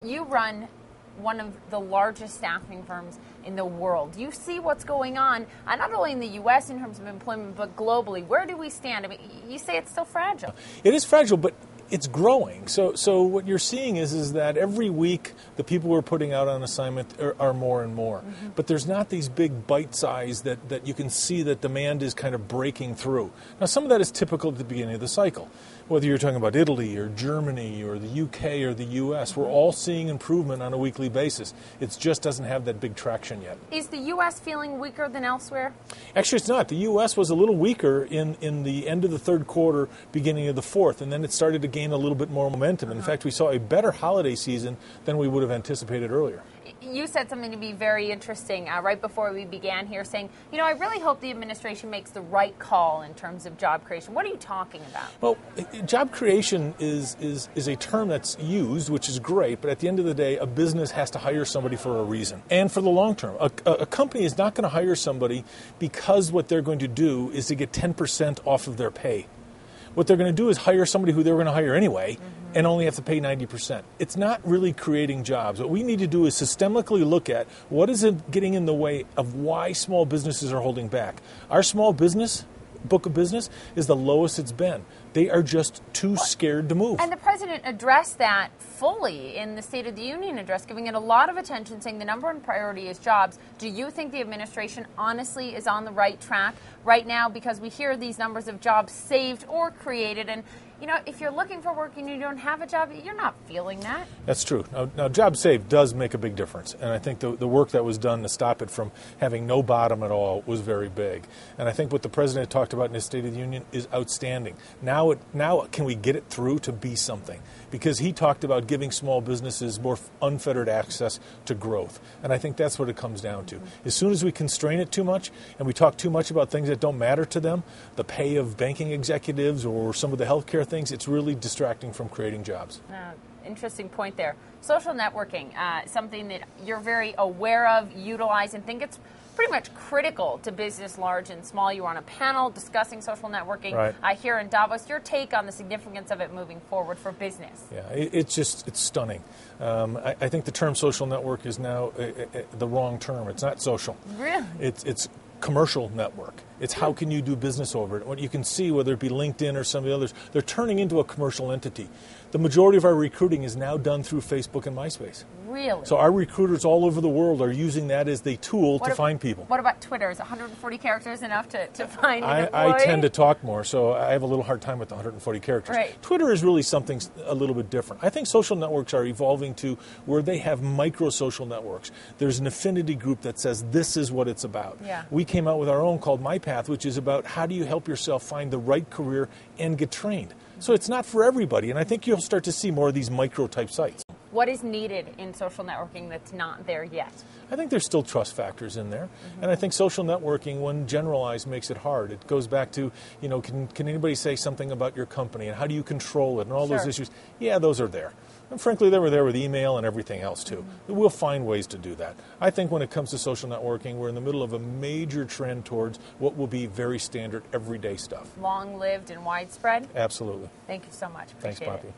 You run one of the largest staffing firms in the world. You see what's going on, not only in the U.S. in terms of employment, but globally. Where do we stand? I mean, you say it's still fragile. It is fragile, but it's growing. So what you're seeing is that every week the people we're putting out on assignment are more and more. Mm-hmm. But there's not these big bite size that you can see that demand is kind of breaking through. Now, some of that is typical at the beginning of the cycle. Whether you're talking about Italy or Germany or the UK or the US, we're all seeing improvement on a weekly basis. It just doesn't have that big traction yet. Is the US feeling weaker than elsewhere? Actually, it's not. The US was a little weaker in the end of the third quarter, beginning of the fourth, and then it started to gain a little bit more momentum. In fact, we saw a better holiday season than we would have anticipated earlier. You said something to be very interesting right before we began here, saying, I really hope the administration makes the right call in terms of job creation. What are you talking about? Well, job creation is a term that's used, which is great, but at the end of the day, a business has to hire somebody for a reason and for the long term. A company is not going to hire somebody because what they're going to do is to get 10% off of their pay. What they're going to do is hire somebody who they were going to hire anyway and only have to pay 90%. It's not really creating jobs. What we need to do is systemically look at what is getting in the way of why small businesses are holding back. Our small business book of business is the lowest it's been. They are just too scared to move. And the president addressed that fully in the State of the Union address, giving it a lot of attention, saying the number one priority is jobs. Do you think the administration honestly is on the right track right now? Because we hear these numbers of jobs saved or created, and if you're looking for work and you don't have a job, you're not feeling that. That's true. Now job saved does make a big difference. And I think the work that was done to stop it from having no bottom at all was very big. And I think what the president talked about in his State of the Union is outstanding. Now can we get it through to be something? Because he talked about giving small businesses more unfettered access to growth. And I think that's what it comes down to. As soon as we constrain it too much and we talk too much about things that don't matter to them, the pay of banking executives or some of the healthcare things, it's really distracting from creating jobs. Interesting point there. Social networking, something that you're very aware of, utilize, and think it's pretty much critical to business large and small. You were on a panel discussing social networking here in Davos. Your take on the significance of it moving forward for business? Yeah, it's stunning. I think the term social network is now the wrong term. It's not social. Really? It's commercial network. It's how can you do business over it. What you can see, whether it be LinkedIn or some of the others, they're turning into a commercial entity. The majority of our recruiting is now done through Facebook and MySpace. Really? So our recruiters all over the world are using that as the tool to find people. What about Twitter? Is 140 characters enough to find an employee? I tend to talk more, so I have a little hard time with the 140 characters. Right. Twitter is really something a little bit different. I think social networks are evolving to where they have micro-social networks. There's an affinity group that says this is what it's about. Yeah. We came out with our own called My Path, which is about how do you help yourself find the right career and get trained. So it's not for everybody, and I think you'll start to see more of these micro-type sites. What is needed in social networking that's not there yet? I think there's still trust factors in there. And I think social networking, when generalized, makes it hard. It goes back to, can anybody say something about your company, and how do you control it, and all those issues. Yeah, those are there. And frankly, they were there with email and everything else, too. We'll find ways to do that. I think when it comes to social networking, we're in the middle of a major trend towards what will be very standard, everyday stuff. Long-lived and widespread? Absolutely. Thank you so much. Thanks, Appreciate Poppy. it.